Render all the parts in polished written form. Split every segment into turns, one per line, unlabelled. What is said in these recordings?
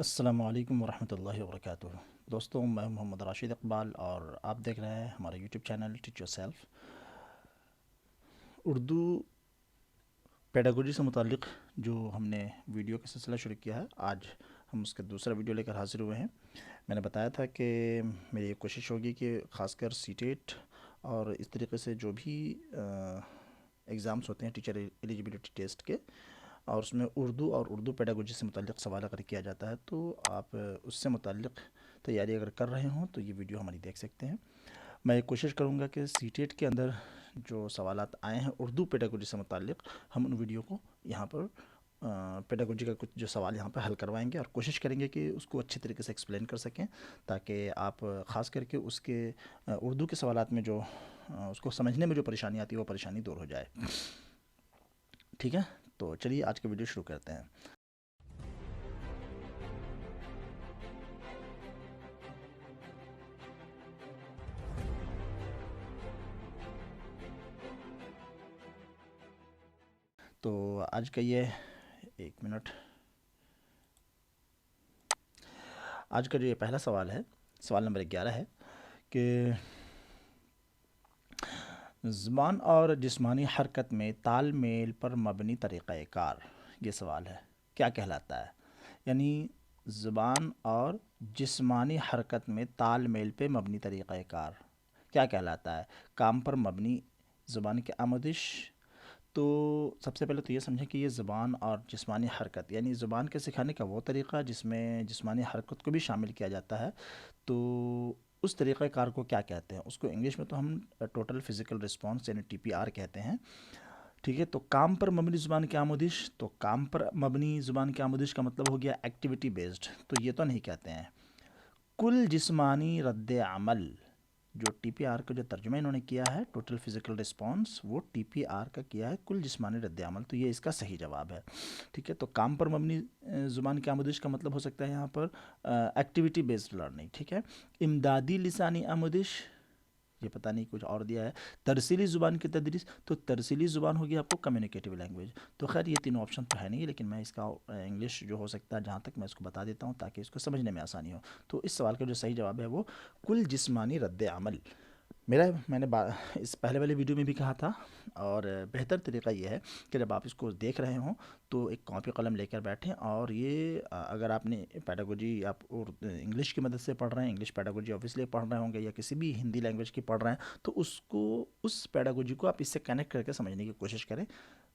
السلام علیکم ورحمۃ اللہ وبرکاتہ۔ دوستوں، میں محمد راشد اقبال اور آپ دیکھ رہے ہیں ہمارا YouTube channel teach your self. Urdu pedagogy سے متعلق جو ہم نے ویڈیو کا سلسلہ شروع کیا ہے، آج ہم اس کا دوسرا ویڈیو لے کر حاضر ہوئے ہیں۔ میں نے بتایا تھا کہ میری یہ کوشش ہوگی کہ خاص کر سی ٹیٹ اور اس طریقے سے جو بھی ایگزامس ہوتے ہیں ٹیچر ایلیجبلٹی ٹیسٹ کے، اور اس میں اردو اور اردو پیڈاگوجی سے متعلق سوال اگر کیا جاتا ہے تو آپ اس سے متعلق تیاری اگر کر رہے ہوں تو یہ ویڈیو ہماری دیکھ سکتے ہیں۔ میں کوشش کروں گا کہ سی ٹیٹ کے اندر جو سوالات آئے ہیں اردو پیڈاگوجی سے متعلق، ہم ان ویڈیو کو یہاں پر پیڈاگوجی کا کچھ جو سوال یہاں پہ حل کروائیں گے، اور کوشش کریں گے کہ اس کو اچھی طریقے سے ایکسپلین کر سکیں، تاکہ آپ خاص کر کے اس کے اردو کے سوالات میں جو اس کو سمجھنے میں جو پریشانی آتی ہے وہ پریشانی دور ہو جائے۔ ٹھیک ہے، تو چلیے آج کا ویڈیو شروع کرتے ہیں۔ تو آج کا یہ ایک منٹ، آج کا جو یہ پہلا سوال ہے، سوال نمبر 11 ہے کہ زبان اور جسمانی حرکت میں تال میل پر مبنی طریقہ کار، یہ سوال ہے، کیا کہلاتا ہے؟ یعنی زبان اور جسمانی حرکت میں تال میل پہ مبنی طریقہ کار کیا کہلاتا ہے؟ کام پر مبنی زبان کی آموزش۔ تو سب سے پہلے تو یہ سمجھیں کہ یہ زبان اور جسمانی حرکت، یعنی زبان کے سکھانے کا وہ طریقہ جس میں جسمانی حرکت کو بھی شامل کیا جاتا ہے، تو اس طریقہ کار کو کیا کہتے ہیں؟ اس کو انگلش میں تو ہم ٹوٹل فزیکل رسپانس یعنی ٹی پی آر کہتے ہیں۔ ٹھیک ہے، تو کام پر مبنی زبان کی آموزش، تو کام پر مبنی زبان کی آموزش کا مطلب ہو گیا ایکٹیویٹی بیسڈ، تو یہ تو نہیں کہتے ہیں۔ کل جسمانی رد عمل، جو ٹی پی آر کا جو ترجمہ انہوں نے کیا ہے ٹوٹل فزیکل رسپانس، وہ ٹی پی آر کا کیا ہے کل جسمانی رد عمل، تو یہ اس کا صحیح جواب ہے۔ ٹھیک ہے، تو کام پر مبنی زبان کی آموزش کا مطلب ہو سکتا ہے یہاں پر ایکٹیویٹی بیسڈ لرننگ۔ ٹھیک ہے، امدادی لسانی آموزش، یہ پتہ نہیں کچھ اور دیا ہے۔ ترسیلی زبان کی تدریس، تو ترسیلی زبان ہوگی آپ کو کمیونیکیٹیو لینگویج۔ تو خیر یہ تینوں آپشن تو ہے نہیں، لیکن میں اس کا انگلش جو ہو سکتا ہے جہاں تک میں اس کو بتا دیتا ہوں تاکہ اس کو سمجھنے میں آسانی ہو۔ تو اس سوال کا جو صحیح جواب ہے وہ کل جسمانی رد عمل۔ میں نے اس پہلے والے ویڈیو میں بھی کہا تھا، اور بہتر طریقہ یہ ہے کہ جب آپ اس کو دیکھ رہے ہوں تو ایک کاپی قلم لے کر بیٹھیں، اور یہ اگر آپ نے پیڈاگوجی آپ انگلش کی مدد سے پڑھ رہے ہیں، انگلش پیڈاگوجی آبویسلی پڑھ رہے ہوں گے، یا کسی بھی ہندی لینگویج کی پڑھ رہے ہیں، تو اس پیڈاگوجی کو آپ اس سے کنیکٹ کر کے سمجھنے کی کوشش کریں،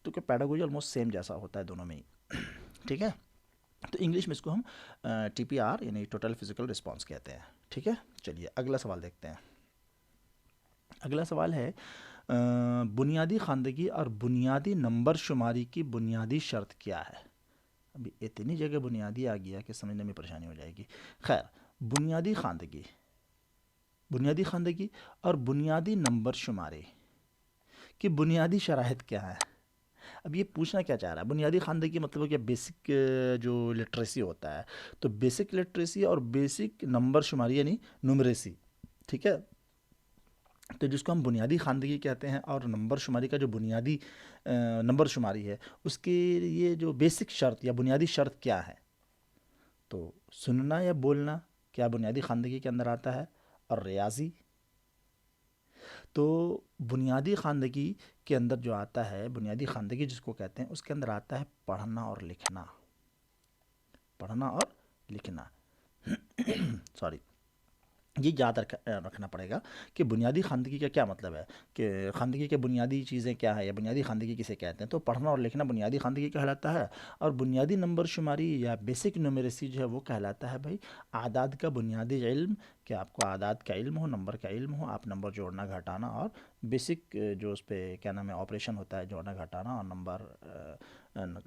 تو کہ پیڈاگوجی آلموسٹ سیم جیسا ہوتا ہے دونوں میں ہی۔ ٹھیک ہے، تو انگلش میں اس کو ہم ٹی پی آر یعنی ٹوٹل فزیکل رسپانس کہتے ہیں۔ ٹھیک ہے، چلیے اگلا سوال دیکھتے ہیں۔ اگلا سوال ہے بنیادی خواندگی اور بنیادی نمبر شماری کی بنیادی شرط کیا ہے؟ ابھی اتنی جگہ بنیادی آ گیا کہ سمجھنے میں پریشانی ہو جائے گی۔ خیر، بنیادی خواندگی اور بنیادی نمبر شماری کی بنیادی شرائط کیا ہے؟ اب یہ پوچھنا کیا چاہ رہا ہے؟ بنیادی خواندگی مطلب کہ بیسک جو لٹریسی ہوتا ہے، تو بیسک لٹریسی اور بیسک نمبر شماری یعنی نومریسی۔ ٹھیک ہے، تو جس کو ہم بنیادی خواندگی کہتے ہیں، اور نمبر شماری کا جو بنیادی نمبر شماری ہے اس کے یہ جو بیسک شرط یا بنیادی شرط کیا ہے؟ تو سننا یا بولنا کیا بنیادی خواندگی کے اندر آتا ہے، اور ریاضی۔ تو بنیادی خواندگی کے اندر جو آتا ہے، بنیادی خواندگی جس کو کہتے ہیں، اس کے اندر آتا ہے پڑھنا اور لکھنا، سوری، یہ یاد رکھنا پڑے گا کہ بنیادی خواندگی کا کیا مطلب ہے، کہ خواندگی کے بنیادی چیزیں کیا ہے، یا بنیادی خواندگی کسے کہتے ہیں؟ تو پڑھنا اور لکھنا بنیادی خواندگی کہلاتا ہے، اور بنیادی نمبر شماری یا بیسک نومریسی جو ہے وہ کہلاتا ہے بھائی اعداد کا بنیادی علم، کہ آپ کو اعداد کا علم ہو، نمبر کا علم ہو، آپ نمبر جوڑنا گھٹانا اور بیسک جو اس پہ کیا نام ہے آپریشن ہوتا ہے، جوڑنا گھٹانا اور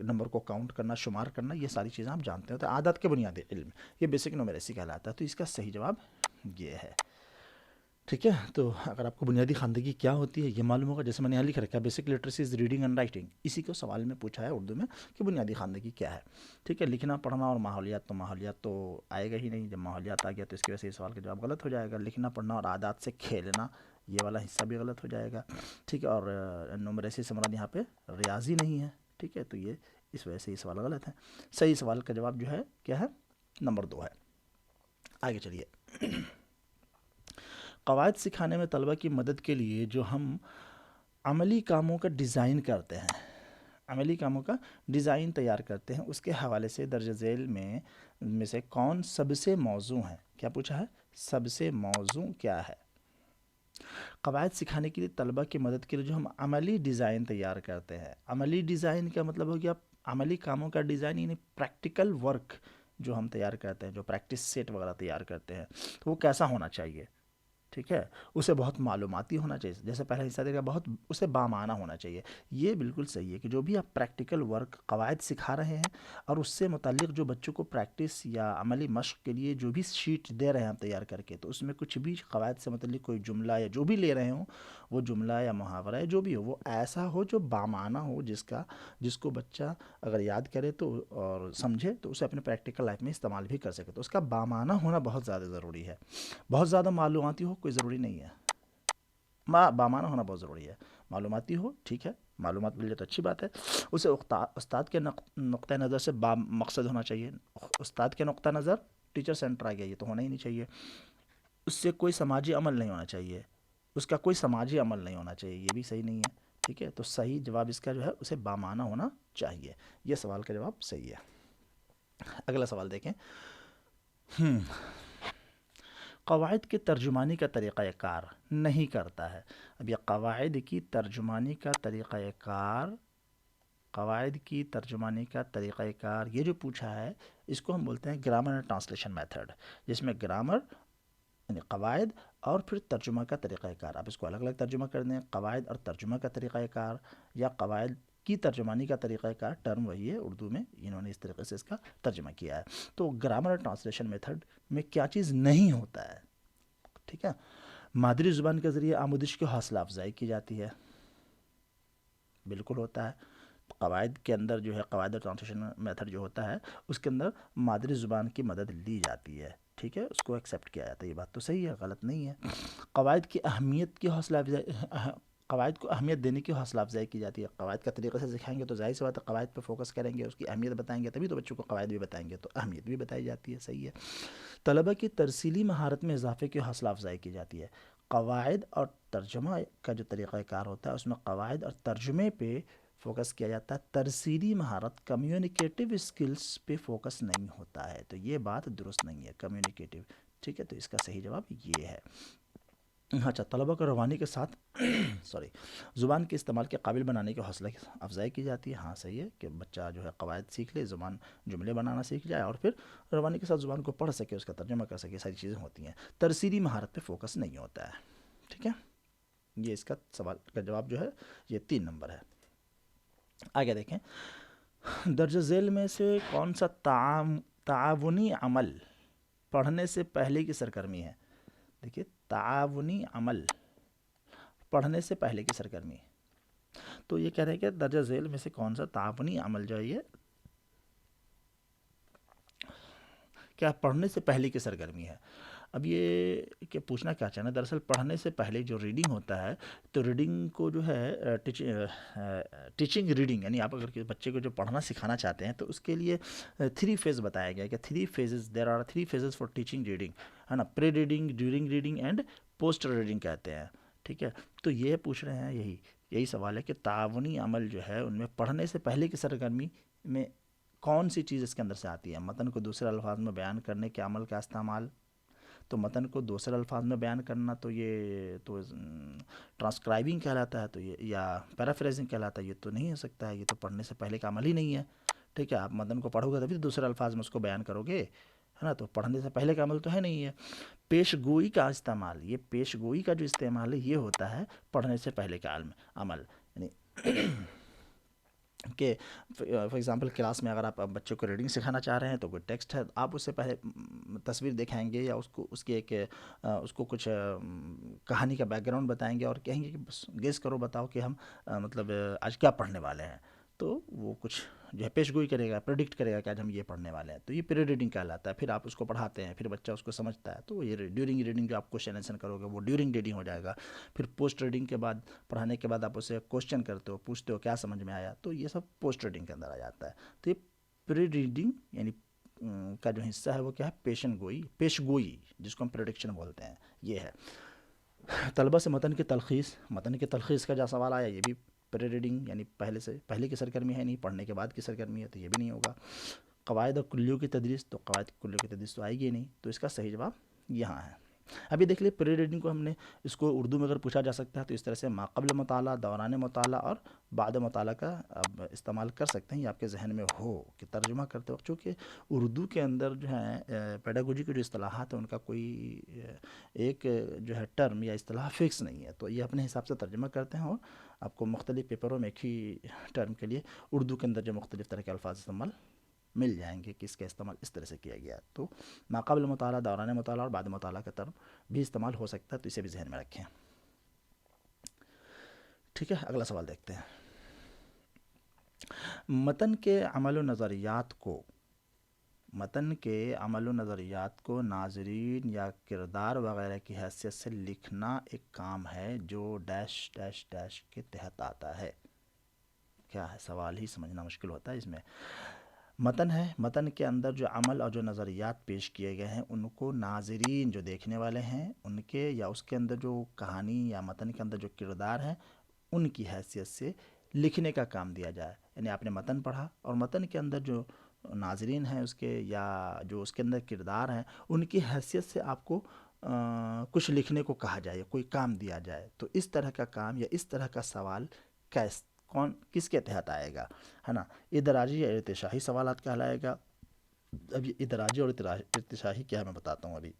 نمبر کو کاؤنٹ کرنا، شمار کرنا، یہ ساری چیزیں آپ جانتے ہیں، تو اعداد کے بنیادی علم یہ بیسک نومریسی کہلاتا ہے۔ تو اس کا صحیح جواب یہ ہے۔ ٹھیک ہے، تو اگر آپ کو بنیادی خواندگی کیا ہوتی ہے یہ معلوم ہوگا، جیسے میں نے یہاں لکھ رکھا ہے basic literacy is reading and writing, اسی کو سوال میں پوچھا ہے اردو میں کہ بنیادی خواندگی کیا ہے۔ ٹھیک ہے، لکھنا پڑھنا اور ماحولیات تو آئے گا ہی نہیں، جب ماحولیات آ گیا تو اس کی وجہ سے یہ سوال کا جواب غلط ہو جائے گا۔ لکھنا پڑھنا اور عادات سے کھیلنا، یہ والا حصہ بھی غلط ہو جائے گا۔ ٹھیک ہے، اور نومریسی سے مراد یہاں پہ ریاضی نہیں ہے۔ ٹھیک ہے، تو یہ اس وجہ سے یہ سوال غلط ہے۔ صحیح سوال کا جواب جو ہے کیا ہے؟ نمبر 2 ہے. آگے چلیے. قواعد سکھانے میں طلبہ کی مدد کے لیے جو ہم عملی کاموں کا ڈیزائن کرتے ہیں، عملی کاموں کا ڈیزائن تیار کرتے ہیں، اس کے حوالے سے درج ذیل میں سے کون سب سے موزوں ہے؟ کیا پوچھا ہے؟ سب سے موزوں کیا ہے؟ قواعد سکھانے کے لیے طلبہ کی مدد کے لیے جو ہم عملی ڈیزائن تیار کرتے ہیں. عملی ڈیزائن کا مطلب ہو گیا عملی کاموں کا ڈیزائن، یعنی پریکٹیکل ورک جو ہم تیار کرتے ہیں، جو پریکٹس سیٹ وغیرہ تیار کرتے ہیں، تو وہ کیسا ہونا چاہیے؟ ٹھیک ہے، اسے بہت معلوماتی ہونا چاہیے، جیسے پہلے حصہ دیکھا، بہت اسے بامعنی ہونا چاہیے. یہ بالکل صحیح ہے کہ جو بھی آپ پریکٹیکل ورک قواعد سکھا رہے ہیں اور اس سے متعلق جو بچوں کو پریکٹس یا عملی مشق کے لیے جو بھی شیٹ دے رہے ہیں آپ تیار کر کے، تو اس میں کچھ بھی قواعد سے متعلق کوئی جملہ یا جو بھی لے رہے ہوں، وہ جملہ یا محاورہ یا جو بھی ہو، وہ ایسا ہو جو بامعنی ہو، جس کو بچہ اگر یاد کرے تو اور سمجھے تو اسے اپنے پریکٹیکل لائف میں استعمال بھی کر سکے. تو اس کا بامعنی ہونا بہت زیادہ ضروری ہے. بہت زیادہ معلوماتی ہو کوئی ضروری نہیں ہے، بامعنی ہونا بہت ضروری ہے. معلوماتی ہو ٹھیک ہے، معلومات مل جائے تو اچھی بات ہے. اسے استاد کے نقطۂ نظر سے مقصد ہونا چاہیے. استاد کے نقطہ نظر ٹیچر سینٹر آ گیا، یہ تو ہونا ہی نہیں چاہیے. اس سے کوئی سماجی عمل نہیں ہونا چاہیے، اس کا کوئی سماجی عمل نہیں ہونا چاہیے، یہ بھی صحیح نہیں ہے. ٹھیک ہے، تو صحیح جواب اس کا جو ہے اسے بامعنی ہونا چاہیے. یہ سوال کا جواب صحیح ہے. اگلا سوال دیکھیں. قواعد کی ترجمانی کا طریقہ کار نہیں کرتا ہے. اب یہ قواعد کی ترجمانی کا طریقہ کار یہ جو پوچھا ہے، اس کو ہم بولتے ہیں گرامر اینڈ ٹرانسلیشن میتھڈ، جس میں گرامر یعنی قواعد اور پھر ترجمہ کا طریقہ کار. آپ اس کو الگ الگ ترجمہ کر دیں، قواعد اور ترجمہ کا طریقہ کار یا قواعد کی ترجمانی کا طریقہ کار، ٹرم وہی ہے، اردو میں انہوں نے اس طریقے سے اس کا ترجمہ کیا ہے. تو گرامر اور ٹرانسلیشن میتھڈ میں کیا چیز نہیں ہوتا ہے؟ ٹھیک ہے، مادری زبان کے ذریعے آموزش کی حوصلہ افزائی کی جاتی ہے، بالکل ہوتا ہے. قواعد کے اندر جو ہے، قواعد اور ٹرانسلیشن میتھڈ جو ہوتا ہے اس کے اندر مادری زبان کی مدد لی جاتی ہے. ٹھیک ہے، اس کو ایکسیپٹ کیا جاتا ہے. یہ بات تو صحیح ہے، غلط نہیں ہے. قواعد کی اہمیت کی حوصلہ افزائی، قواعد کو اہمیت دینے کی حوصلہ افزائی کی جاتی ہے. قواعد کا طریقے سے سکھائیں گے تو ظاہر سی بات ہے قواعد پہ فوکس کریں گے، اس کی اہمیت بتائیں گے، تبھی تو بچوں کو قواعد بھی بتائیں گے، تو اہمیت بھی بتائی جاتی ہے. صحیح ہے. طلبہ کی ترسیلی مہارت میں اضافے کی حوصلہ افزائی کی جاتی ہے. قواعد اور ترجمہ کا جو طریقہ کار ہوتا ہے اس میں قواعد اور ترجمے پہ فوکس کیا جاتا ہے، ترسیلی مہارت کمیونیکیٹیو اسکلز پہ فوکس نہیں ہوتا ہے. تو یہ بات درست نہیں ہے، کمیونیکیٹیو. ٹھیک ہے، تو اس کا صحیح جواب یہ ہے. اچھا، طلبہ کو روانی کے ساتھ زبان کے استعمال کے قابل بنانے کی حوصلہ افزائی کی جاتی ہے. ہاں صحیح ہے کہ بچہ جو ہے قواعد سیکھ لے، زبان جملے بنانا سیکھ جائے اور پھر روانی کے ساتھ زبان کو پڑھ سکے، اس کا ترجمہ کر سکے، ساری چیزیں ہوتی ہیں. ترسیلی مہارت پہ فوکس نہیں ہوتا ہے. ٹھیک ہے، یہ اس کا سوال کا جواب جو ہے یہ 3 نمبر ہے. آگے دیکھیں. درج ذیل میں سے کون سا تعاونی عمل پڑھنے سے پہلے کی سرگرمی ہے؟ دیکھیے، تعاونی عمل پڑھنے سے پہلے کی سرگرمی. تو یہ کہہ رہے ہیں کہ درج ذیل میں سے کون سا تعاونی عمل جو ہے یہ کیا پڑھنے سے پہلے کی سرگرمی ہے. اب یہ کہ پوچھنا کیا چاہنا ہے، دراصل پڑھنے سے پہلے جو ریڈنگ ہوتا ہے، تو ریڈنگ کو جو ہے ٹیچنگ ریڈنگ، یعنی آپ اگر بچے کو جو پڑھنا سکھانا چاہتے ہیں تو اس کے لیے 3 فیز بتایا گیا ہے کہ 3 phases, there are 3 phases for teaching reading, ہے نا. Pre reading, during reading and post reading کہتے ہیں. ٹھیک ہے، تو یہ پوچھ رہے ہیں، یہی سوال ہے کہ تعاونی عمل جو ہے ان میں پڑھنے سے پہلے کی سرگرمی میں کون سی چیز اس کے اندر سے آتی ہے؟ متن کو دوسرے الفاظ میں بیان کرنے کے عمل کا استعمال. تو متن کو دوسرے الفاظ میں بیان کرنا تو یہ تو ٹرانسکرائبنگ کہلاتا ہے، تو یہ یا پیرافریزنگ کہلاتا ہے. یہ تو نہیں ہو سکتا ہے، یہ تو پڑھنے سے پہلے کا عمل ہی نہیں ہے. ٹھیک ہے، آپ متن کو پڑھو گے تبھی تو دوسرے الفاظ میں اس کو بیان کرو گے، ہے نا. تو پڑھنے سے پہلے کا عمل تو ہے نہیں ہے. پیش گوئی کا استعمال، یہ پیش گوئی کا جو استعمال ہے یہ ہوتا ہے پڑھنے سے پہلے کا عمل. یعنی کہ فار ایگزامپل کلاس میں اگر آپ بچوں کو ریڈنگ سکھانا چاہ رہے ہیں تو کوئی ٹیکسٹ ہے، آپ اس سے پہلے تصویر دکھائیں گے یا اس کو کچھ کہانی کا بیک گراؤنڈ بتائیں گے اور کہیں گے کہ بس گیس کرو، بتاؤ کہ ہم مطلب آج کیا پڑھنے والے ہیں. تو وہ کچھ جو ہے پیش گوئی کرے گا، پریڈکٹ کرے گا کہ آج ہم یہ پڑھنے والے ہیں. تو یہ پری ریڈنگ کہلاتا ہے. پھر آپ اس کو پڑھاتے ہیں، پھر بچہ اس کو سمجھتا ہے، تو یہ ڈیورنگ ریڈنگ جو آپ کوشچن آنسر کرو گے وہ ڈیورنگ ریڈنگ ہو جائے گا. پھر پوسٹ ریڈنگ کے بعد، پڑھانے کے بعد آپ اسے کوشچن کرتے ہو، پوچھتے ہو کیا سمجھ میں آیا، تو یہ سب پوسٹ ریڈنگ کے اندر آ جاتا ہے. تو یہ پری ریڈنگ یعنی کا جو حصہ ہے وہ کیا ہے، پیش گوئی جس کو ہم پروڈکشن بولتے ہیں، یہ ہے۔ طلبہ سے متن کی تلخیص کا جہاں سوال آیا، یہ بھی پری ریڈنگ یعنی پہلے کی سرگرمی ہے، نہیں پڑھنے کے بعد کی سرگرمی ہے، تو یہ بھی نہیں ہوگا۔ قواعد اور کلیوں کی تدریس، تو قواعد کلیوں کی تدریس تو آئے گی نہیں، تو اس کا صحیح جواب یہاں ہے۔ ابھی دیکھ لیں پری ریڈنگ کو ہم نے اس کو اردو میں اگر پوچھا جا سکتا ہے تو اس طرح سے ما قبل مطالعہ، دوران مطالعہ اور بعد مطالعہ کا اب استعمال کر سکتے ہیں، یہ آپ کے ذہن میں ہو کہ ترجمہ کرتے وقت، چونکہ اردو کے اندر جو ہے پیڈاگوجی کی جو اصطلاحات ہیں ان کا کوئی ایک جو ہے ٹرم یا اصطلاح فکس نہیں ہے، تو یہ اپنے حساب سے ترجمہ کرتے ہیں، اور آپ کو مختلف پیپروں میں ایک ہی ٹرم کے لیے اردو کے اندر جو مختلف طرح کے الفاظ استعمال مل جائیں گے کہ اس کا استعمال اس طرح سے کیا گیا ہے۔ تو ماقبل مطالعہ، دوران مطالعہ اور بعد مطالعہ کا ٹرم بھی استعمال ہو سکتا ہے، تو اسے بھی ذہن میں رکھیں۔ ٹھیک ہے، اگلا سوال دیکھتے ہیں۔ متن کے عمل و نظریات کو ناظرین یا کردار وغیرہ کی حیثیت سے لکھنا ایک کام ہے جو ڈیش ڈیش ڈیش کے تحت آتا ہے۔ کیا ہے سوال ہی سمجھنا مشکل ہوتا ہے اس میں۔ متن ہے، متن کے اندر جو عمل اور جو نظریات پیش کیے گئے ہیں ان کو ناظرین جو دیکھنے والے ہیں ان کے، یا اس کے اندر جو کہانی یا متن کے اندر جو کردار ہیں ان کی حیثیت سے لکھنے کا کام دیا جائے۔ یعنی آپ نے متن پڑھا اور متن کے اندر جو ناظرین ہیں اس کے، یا جو اس کے اندر کردار ہیں ان کی حیثیت سے آپ کو کچھ لکھنے کو کہا جائے، کوئی کام دیا جائے، تو اس طرح کا کام یا اس طرح کا سوال کس کے تحت آئے گا، ہے نا؟ ادراجی یا ارتشاہی سوالات کہلائے گا۔ اب یہ ادراجی اور ارتشاہی کیا میں بتاتا ہوں ابھی۔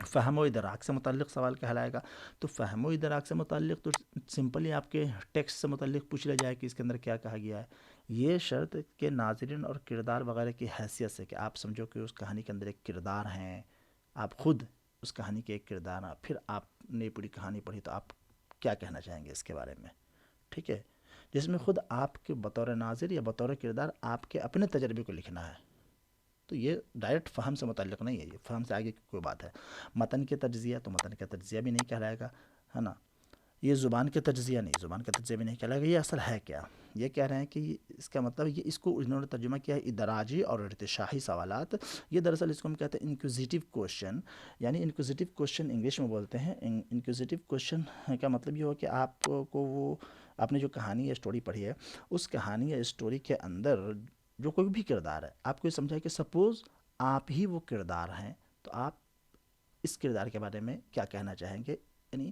فہم و ادراک سے متعلق سوال کہلائے گا، تو فہم و ادراک سے متعلق تو سمپلی آپ کے ٹیکسٹ سے متعلق پوچھ لیا جائے کہ اس کے اندر کیا کہا گیا ہے۔ یہ شرط کہ ناظرین اور کردار وغیرہ کی حیثیت سے، کہ آپ سمجھو کہ اس کہانی کے اندر ایک کردار ہیں، آپ خود اس کہانی کے ایک کردار ہیں، پھر آپ نے پوری کہانی پڑھی تو آپ کیا کہنا چاہیں گے اس کے بارے میں، ٹھیک ہے؟ جس میں خود آپ کے بطور ناظر یا بطور کردار آپ کے اپنے تجربے کو لکھنا ہے، تو یہ ڈائریکٹ فہم سے متعلق نہیں ہے، یہ فہم سے آگے کی کوئی بات ہے۔ متن کے تجزیہ، تو متن کا تجزیہ بھی نہیں کہلائے گا، ہے نا؟ یہ زبان کے تجزیہ نہیں، زبان کا تجزیہ بھی نہیں کہلائے گا۔ یہ اصل ہے کیا؟ یہ کہہ رہے ہیں کہ اس کا مطلب یہ، اس کو انہوں نے ترجمہ کیا ہے ادراجی اور ارتشاہی سوالات۔ یہ دراصل اس کو ہم کہتے ہیں انکوزیٹیو کوشچن، یعنی انکوزیٹیو کوشچن انگلش میں بولتے ہیں۔ انکوزیٹیو کوشچن کا مطلب یہ ہو کہ آپ کو وہ، آپ نے جو کہانی یا اسٹوری پڑھی ہے اس کہانی یا اسٹوری کے اندر جو کوئی بھی کردار ہے، آپ کو یہ سمجھا کہ سپوز آپ ہی وہ کردار ہیں، تو آپ اس کردار کے بارے میں کیا کہنا چاہیں گے، یعنی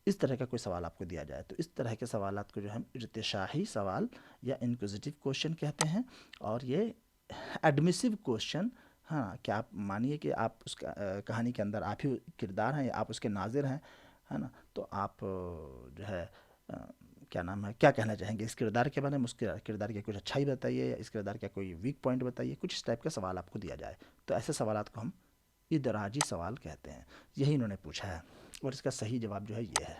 اس طرح کا کوئی سوال آپ کو دیا جائے، تو اس طرح کے سوالات کو جو ہم ارتشاہی سوال یا انکوزیٹیو کوشچن کہتے ہیں۔ اور یہ ایڈمیسو کوشچن، ہاں، کہ آپ مانیے کہ آپ اس کہانی کے اندر آپ ہی کردار ہیں یا آپ اس کے ناظر ہیں، ہے نا؟ تو آپ جو ہے کیا نام ہے، کیا کہنا چاہیں گے اس کردار کے بارے میں، اس کردار کی کچھ اچھائی بتائیے یا اس کردار کا کوئی ویک پوائنٹ بتائیے، کچھ اس ٹائپ کا سوال آپ کو دیا جائے، تو ایسے سوالات کو ہم ادراجی سوال کہتے ہیں۔ یہی انہوں نے پوچھا ہے، اور اس کا صحیح جواب جو ہے یہ ہے۔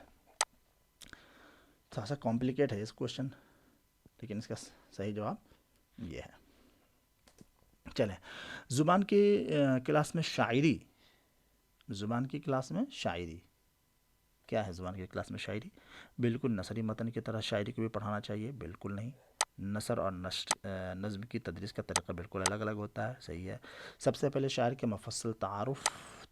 تھوڑا سا کمپلیکیٹ ہے اس کوشچن، لیکن اس کا صحیح جواب یہ ہے۔ چلیں، زبان کی کلاس میں شاعری، زبان کی کلاس میں شاعری کیا ہے؟ زبان کی کلاس میں شاعری بالکل نثری متن کی طرح شاعری کو بھی پڑھانا چاہیے؟ بالکل نہیں۔ نثر اور نظم کی تدریس کا طریقہ بالکل الگ الگ ہوتا ہے، صحیح ہے۔ سب سے پہلے شاعر کے مفصل تعارف،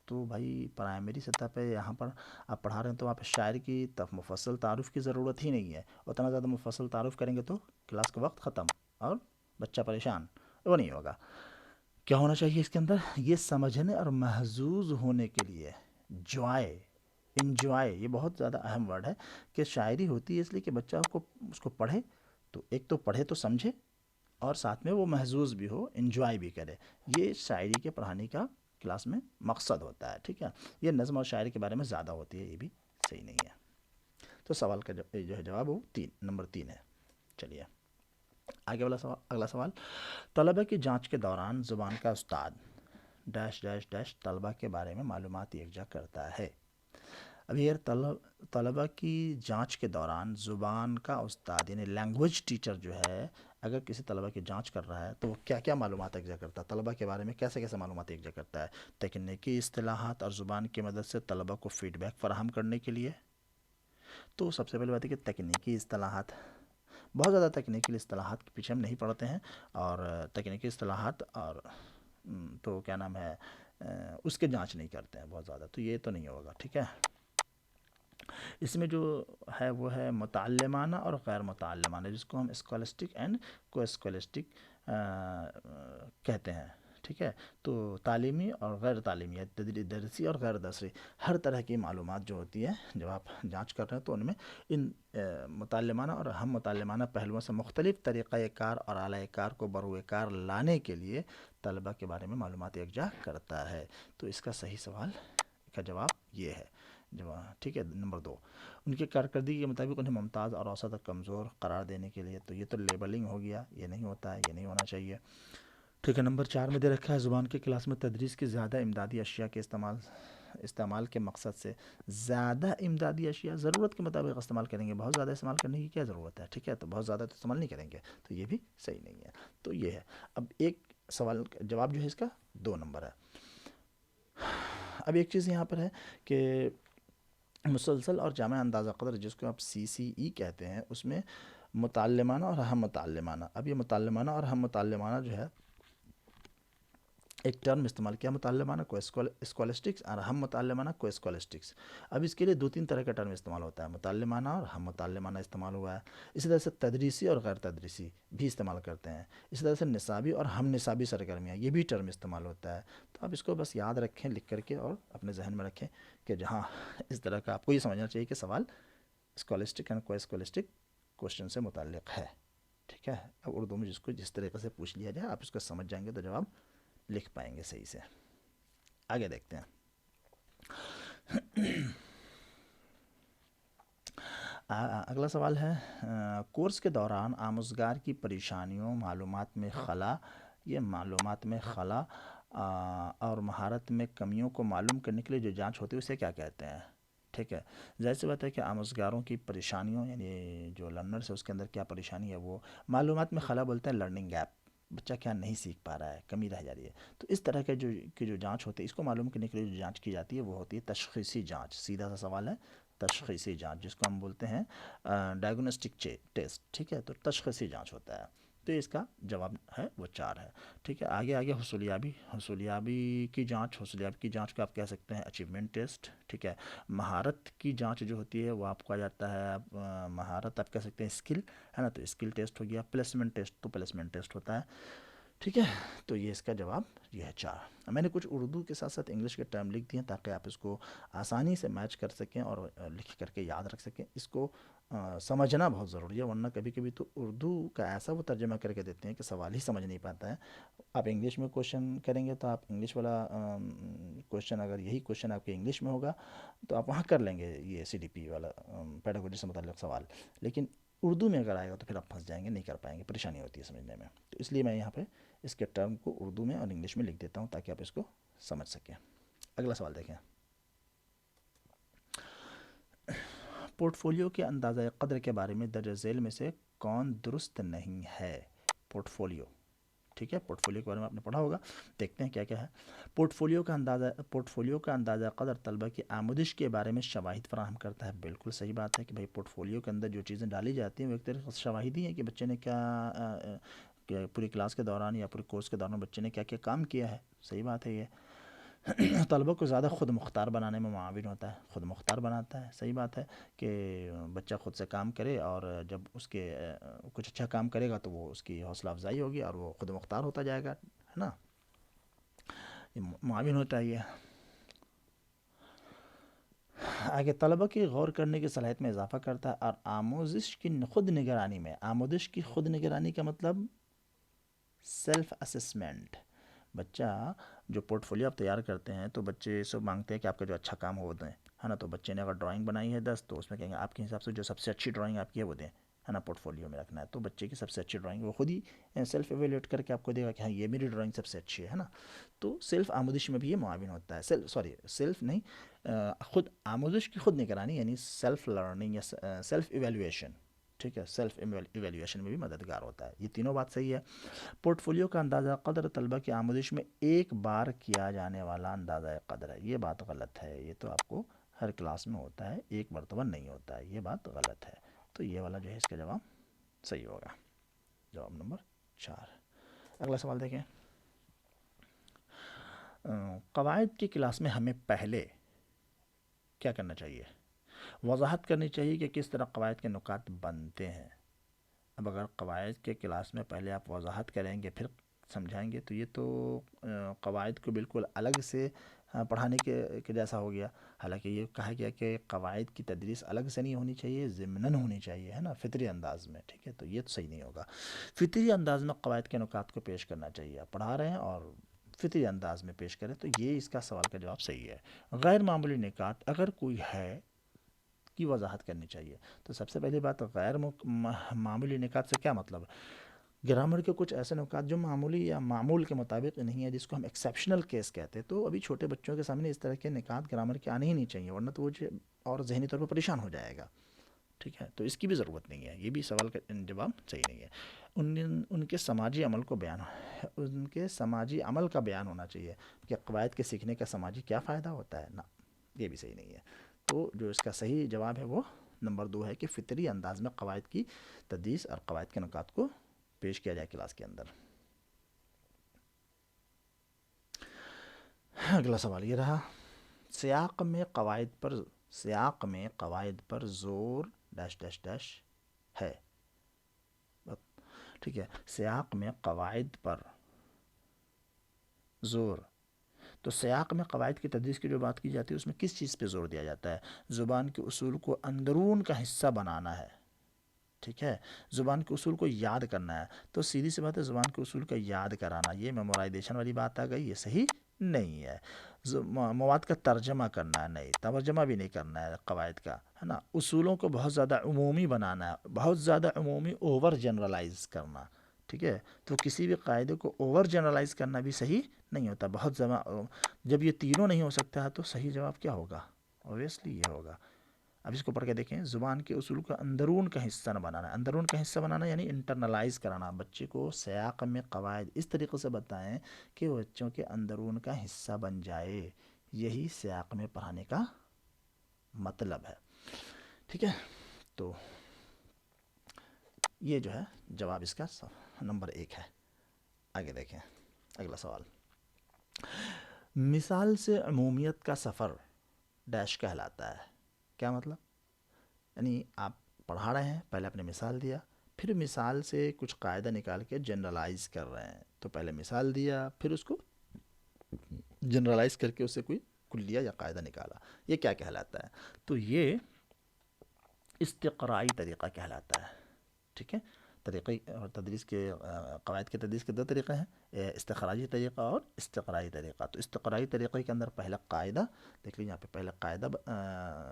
تو بھائی پرائمری سطح پہ یہاں پر آپ پڑھا رہے ہیں تو وہاں پہ شاعر کی مفصل تعارف کی ضرورت ہی نہیں ہے، اتنا زیادہ مفصل تعارف کریں گے تو کلاس کا وقت ختم اور بچہ پریشان، وہ نہیں ہوگا۔ کیا ہونا چاہیے اس کے اندر؟ یہ سمجھنے اور محظوظ ہونے کے لیے انجوائے، یہ بہت زیادہ اہم ورڈ ہے کہ شاعری ہوتی ہے اس لیے کہ بچہ کو اس کو پڑھے، تو ایک تو پڑھے تو سمجھے، اور ساتھ میں وہ محظوظ بھی ہو، انجوائے بھی کرے۔ یہ شاعری کے پڑھانے کا کلاس میں مقصد ہوتا ہے، ٹھیک ہے؟ یہ نظم اور شاعری کے بارے میں زیادہ ہوتی ہے، یہ بھی صحیح نہیں ہے۔ تو سوال کا جو ہے جواب وہ نمبر 3 ہے۔ چلیے آگے والا سوال، اگلا سوال۔ طلبہ کی جانچ کے دوران زبان کا استاد ڈیش ڈیش ڈیش طلبہ کے بارے میں معلومات یکجا کرتا ہے۔ اب یہ طلبہ کی جانچ کے دوران زبان کا استاد یعنی لینگویج ٹیچر جو ہے، اگر کسی طلبہ کی جانچ کر رہا ہے تو وہ کیا کیا معلومات یکجا کرتا ہے، طلبہ کے بارے میں کیسے کیسے معلومات یکجا کرتا ہے؟ تکنیکی اصطلاحات اور زبان کی مدد سے طلبہ کو فیڈ بیک فراہم کرنے کے لیے، تو سب سے پہلے بات ہے کہ تکنیکی اصطلاحات بہت زیادہ تکنیکل اصطلاحات کے پیچھے ہم نہیں پڑتے ہیں، اور تکنیکی اصطلاحات اور تو کیا نام ہے اس کے جانچ نہیں کرتے ہیں بہت زیادہ، تو یہ تو نہیں ہوگا، ٹھیک ہے۔ اس میں جو ہے وہ ہے متعلمانہ اور غیر متعلمانہ، جس کو ہم اسکولسٹک اینڈ کو اسکولسٹک کہتے ہیں، ٹھیک ہے۔ تو تعلیمی اور غیر تعلیمی، درسی اور غیر درسی، ہر طرح کی معلومات جو ہوتی ہے جب آپ جانچ کر رہے ہیں تو ان میں ان متعلمانہ اور ہم متعلمانہ پہلوؤں سے مختلف طریقہ کار اور اعلی کار کو بروئے کار لانے کے لیے طلبہ کے بارے میں معلومات یکجا کرتا ہے۔ تو اس کا صحیح سوال کا جواب یہ ہے، ٹھیک ہے۔ نمبر 2، ان کی کارکردگی کے مطابق انہیں ممتاز اور اوسط اور کمزور قرار دینے کے لیے، تو یہ تو لیبلنگ ہو گیا، یہ نہیں ہوتا ہے، یہ نہیں ہونا چاہیے، ٹھیک ہے۔ نمبر 4 میں دے رکھا ہے زبان کے کلاس میں تدریس کی زیادہ امدادی اشیاء کے استعمال کے مقصد سے، زیادہ امدادی اشیاء ضرورت کے مطابق استعمال کریں گے، بہت زیادہ استعمال کرنے کی کیا ضرورت ہے، ٹھیک ہے، تو بہت زیادہ تو استعمال نہیں کریں گے، تو یہ بھی صحیح نہیں ہے، تو یہ ہے۔ اب ایک سوال جواب جو ہے اس کا 2 نمبر ہے۔ اب ایک چیز یہاں پر ہے کہ مسلسل اور جامع اندازہ قدر، جس کو آپ CCE کہتے ہیں، اس میں متعلمانہ اور ہم متعلمانہ، اب یہ متعلمانہ اور ہم متعلمانہ جو ہے ایک ٹرم استعمال کیا، متعلمانہ کو اسکولسٹکس اور ہم متعلمانہ کو اسکولسٹکس۔ اب اس کے لیے 2-3 طرح کا ٹرم استعمال ہوتا ہے، متعلمانہ اور ہم متعلمانہ استعمال ہوا ہے، اسی طرح سے تدریسی اور غیر تدریسی بھی استعمال کرتے ہیں، اسی طرح سے نصابی اور ہم نصابی سرگرمیاں، یہ بھی ٹرم استعمال ہوتا ہے۔ تو آپ اس کو بس یاد رکھیں لکھ کر کے اور اپنے ذہن میں رکھیں کہ جہاں اس طرح کا آپ کو یہ سمجھنا چاہیے کہ سوال اسکولسٹک اینڈ کو اسکولسٹک کوشچن سے متعلق ہے، ٹھیک ہے۔ اب اردو میں جس طریقے سے پوچھ لیا جائے آپ اس کو سمجھ جائیں گے تو جواب لکھ پائیں گے صحیح سے۔ آگے دیکھتے ہیں۔ اگلا سوال ہے، کورس کے دوران آموزگار کی پریشانیوں، معلومات میں خلا، یہ معلومات میں خلا اور مہارت میں کمیوں کو معلوم کرنے کے لیے جو جانچ ہوتی ہے اسے کیا کہتے ہیں، ٹھیک ہے۔ ظاہر سی بات ہے کہ آموزگاروں کی پریشانیوں، یعنی جو لرنرس ہے اس کے اندر کیا پریشانی ہے، وہ معلومات میں خلا بولتے ہیں لرننگ گیپ، بچہ کیا نہیں سیکھ پا رہا ہے، کمی رہ جا رہی ہے، تو اس طرح کے جو جانچ ہوتی ہے اس کو معلوم کرنے کے لیے جو جانچ کی جاتی ہے وہ ہوتی ہے تشخیصی جانچ، سیدھا سا سوال ہے، تشخیصی جانچ، جس کو ہم بولتے ہیں ڈائگنوسٹک ٹیسٹ، ٹھیک ہے، تو تشخیصی جانچ ہوتا ہے، تو اس کا جواب ہے وہ 4 ہے، ٹھیک ہے۔ آگے حصولیابی کی جانچ کو آپ کہہ سکتے ہیں اچیومنٹ ٹیسٹ، ٹھیک ہے۔ مہارت کی جانچ جو ہوتی ہے وہ آپ کو آ جاتا ہے مہارت آپ کہہ سکتے ہیں اسکل، ہے نا، تو اسکل ٹیسٹ ہو گیا۔ پلیسمنٹ ٹیسٹ تو پلیسمنٹ ٹیسٹ ہوتا ہے، ٹھیک ہے۔ تو یہ اس کا جواب یہ ہے 4۔ میں نے کچھ اردو کے ساتھ ساتھ انگلش کے ٹرم لکھ دیے ہیں تاکہ آپ اس کو آسانی سے میچ کر سکیں اور لکھ کر کے یاد رکھ سکیں، اس کو سمجھنا بہت ضروری ہے، ورنہ کبھی کبھی تو اردو کا ایسا وہ ترجمہ کر کے دیتے ہیں کہ سوال ہی سمجھ نہیں پاتا ہے۔ آپ انگلش میں کوشچن کریں گے تو آپ انگلش والا کوشچن، اگر یہی کوشچن آپ کے انگلش میں ہوگا تو آپ وہاں کر لیں گے یہ CDP والا پیڈاگوجی سے متعلق سوال، لیکن اردو میں اگر آئے گا تو پھر آپ پھنس جائیں گے، نہیں کر پائیں گے، پریشانی ہوتی ہے سمجھنے میں، تو اس لیے میں یہاں پہ اس کے ٹرم کو اردو میں اور انگلش میں لکھ دیتا ہوں تاکہ آپ اس کو سمجھ سکیں۔ اگلا سوال دیکھیں، پورٹ فولیو کے اندازہ قدر کے بارے میں درج ذیل میں سے کون درست نہیں ہے؟ پورٹ فولیو، ٹھیک ہے، پورٹ فولیو کے بارے میں آپ نے پڑھا ہوگا، دیکھتے ہیں کیا کیا ہے۔ پورٹ فولیو کا اندازہ قدر طلبہ کی آموزش کے بارے میں شواہد فراہم کرتا ہے، بالکل صحیح بات ہے کہ بھائی پورٹ فولیو کے اندر جو چیزیں ڈالی جاتی ہیں وہ ایک طرح سے شواہد ہی ہیں کہ بچے نے کیا پوری کلاس کے دوران یا پورے کورس کے دوران بچے نے کیا کیا کام کیا ہے، صحیح بات ہے یہ۔ طلبہ کو زیادہ خود مختار بنانے میں معاون ہوتا ہے، خود مختار بناتا ہے، صحیح بات ہے کہ بچہ خود سے کام کرے، اور جب اس کے کچھ اچھا کام کرے گا تو وہ اس کی حوصلہ افزائی ہوگی اور وہ خود مختار ہوتا جائے گا، ہے نا، یہ معاون ہوتا ہے یہ۔ آگے طلبہ کی غور کرنے کی صلاحیت میں اضافہ کرتا ہے اور آموزش کی خود نگرانی کا مطلب سیلف اسسمنٹ، بچہ جو پورٹ فولیو آپ تیار کرتے ہیں تو بچے سب مانگتے ہیں کہ آپ کا جو اچھا کام ہو وہ دیں، ہے نا، تو بچے نے اگر ڈرائنگ بنائی ہے 10 تو اس میں کہیں گے آپ کے حساب سے جو سب سے اچھی ڈرائنگ آپ کی ہے وہ دیں، ہے نا، پورٹ فولیو میں رکھنا ہے، تو بچے کی سب سے اچھی ڈرائنگ وہ خود ہی سیلف ایویلیوٹ کر کے آپ کو دے گا کہ ہاں یہ میری ڈرائنگ سب سے اچھی ہے نا، تو سیلف آموزش میں بھی یہ معاون ہوتا ہے، سیلف نہیں، خود آموزش کی خود نگرانی یعنی سیلف لرننگ یا سیلف ایویلیویشن، ٹھیک ہے، سیلف ایویلیویشن میں بھی مددگار ہوتا ہے، یہ تینوں بات صحیح ہے۔ پورٹ فولیو کا اندازہ قدر طلبہ کی آموزش میں ایک بار کیا جانے والا اندازہ قدر ہے، یہ بات غلط ہے، یہ تو آپ کو ہر کلاس میں ہوتا ہے، ایک مرتبہ نہیں ہوتا ہے، یہ بات غلط ہے، تو یہ والا جو ہے اس کا جواب صحیح ہوگا جواب نمبر 4۔ اگلا سوال دیکھیں، قواعد کی کلاس میں ہمیں پہلے کیا کرنا چاہیے؟ وضاحت کرنی چاہیے کہ کس طرح قواعد کے نکات بنتے ہیں۔ اب اگر قواعد کے کلاس میں پہلے آپ وضاحت کریں گے پھر سمجھائیں گے تو یہ تو قواعد کو بالکل الگ سے پڑھانے کے جیسا ہو گیا۔ حالانکہ یہ کہا گیا کہ قواعد کی تدریس الگ سے نہیں ہونی چاہیے، ضمناً ہونی چاہیے، ہے نا، فطری انداز میں، ٹھیک ہے، تو یہ تو صحیح نہیں ہوگا۔ فطری انداز میں قواعد کے نکات کو پیش کرنا چاہیے، آپ پڑھا رہے ہیں اور فطری انداز میں پیش کریں تو یہ اس کا سوال کا جواب صحیح ہے۔ غیر معمولی نکات اگر کوئی ہے کی وضاحت کرنی چاہیے۔ تو سب سے پہلی بات، غیر معمولی نکات سے کیا مطلب ہے؟ گرامر کے کچھ ایسے نکات جو معمولی یا معمول کے مطابق نہیں ہے، جس کو ہم ایکسیپشنل کیس کہتے ہیں، تو ابھی چھوٹے بچوں کے سامنے اس طرح کے نکات گرامر کے آنے ہی نہیں چاہیے، ورنہ تو وہ اور ذہنی طور پر پریشان ہو جائے گا، ٹھیک ہے، تو اس کی بھی ضرورت نہیں ہے، یہ بھی سوال کا جواب صحیح نہیں ہے۔ ان کے سماجی عمل کو ان کے سماجی عمل کا بیان ہونا چاہیے کہ قواعد کے سیکھنے کا سماجی کیا فائدہ ہوتا ہے، نا، یہ بھی صحیح نہیں ہے۔ تو جو اس کا صحیح جواب ہے وہ نمبر 2 ہے کہ فطری انداز میں قواعد کی تدریس اور قواعد کے نکات کو پیش کیا جائے کلاس کے اندر۔ اگلا سوال یہ رہا، سیاق میں قواعد پر زور ڈیش ڈیش ڈیش ہے، ٹھیک ہے، سیاق میں قواعد پر زور، تو سیاق میں قواعد کی تدریس کی جو بات کی جاتی ہے اس میں کس چیز پہ زور دیا جاتا ہے؟ زبان کے اصول کو اندرون کا حصہ بنانا ہے، ٹھیک ہے، زبان کے اصول کو یاد کرنا ہے، تو سیدھی سی بات ہے زبان کے اصول کا یاد کرانا، یہ میمورائزیشن والی بات آ گئی، یہ صحیح نہیں ہے۔ مواد کا ترجمہ کرنا ہے، نہیں، ترجمہ بھی نہیں کرنا ہے قواعد کا، ہے نا، اصولوں کو بہت زیادہ عمومی بنانا ہے، بہت زیادہ عمومی، اوور جنرلائز کرنا، ٹھیک ہے، تو کسی بھی قاعدے کو اوور جنرلائز کرنا بھی صحیح نہیں ہوتا، بہت جب یہ تینوں نہیں ہو سکتا ہے تو صحیح جواب کیا ہوگا؟ اوبویسلی یہ ہوگا۔ اب اس کو پڑھ کے دیکھیں، زبان کے اصول کا اندرون کا حصہ نہ بنانا، اندرون کا حصہ بنانا یعنی انٹرنلائز کرانا، بچے کو سیاق میں قواعد اس طریقے سے بتائیں کہ وہ بچوں کے اندرون کا حصہ بن جائے، یہی سیاق میں پڑھانے کا مطلب ہے، ٹھیک ہے، تو یہ جو ہے جواب اس کا نمبر 1 ہے۔ آگے دیکھیں اگلا سوال، مثال سے عمومیت کا سفر ڈیش کہلاتا ہے، کیا مطلب؟ یعنی آپ پڑھا رہے ہیں، پہلے آپ نے مثال دیا، پھر مثال سے کچھ قاعدہ نکال کے جنرلائز کر رہے ہیں، تو پہلے مثال دیا پھر اس کو جنرلائز کر کے اس سے کوئی کلیہ یا قاعدہ نکالا، یہ کیا کہلاتا ہے؟ تو یہ استقرائی طریقہ کہلاتا ہے، ٹھیک ہے، طریقے اور تدریس کے قواعد کے تدریس کے 2 طریقے ہیں، استخراجی طریقہ اور استقرائی طریقہ۔ تو استقرائی طریقے کے اندر پہلا قاعدہ دیکھ لیجیے، یہاں پہ پہلا قاعدہ،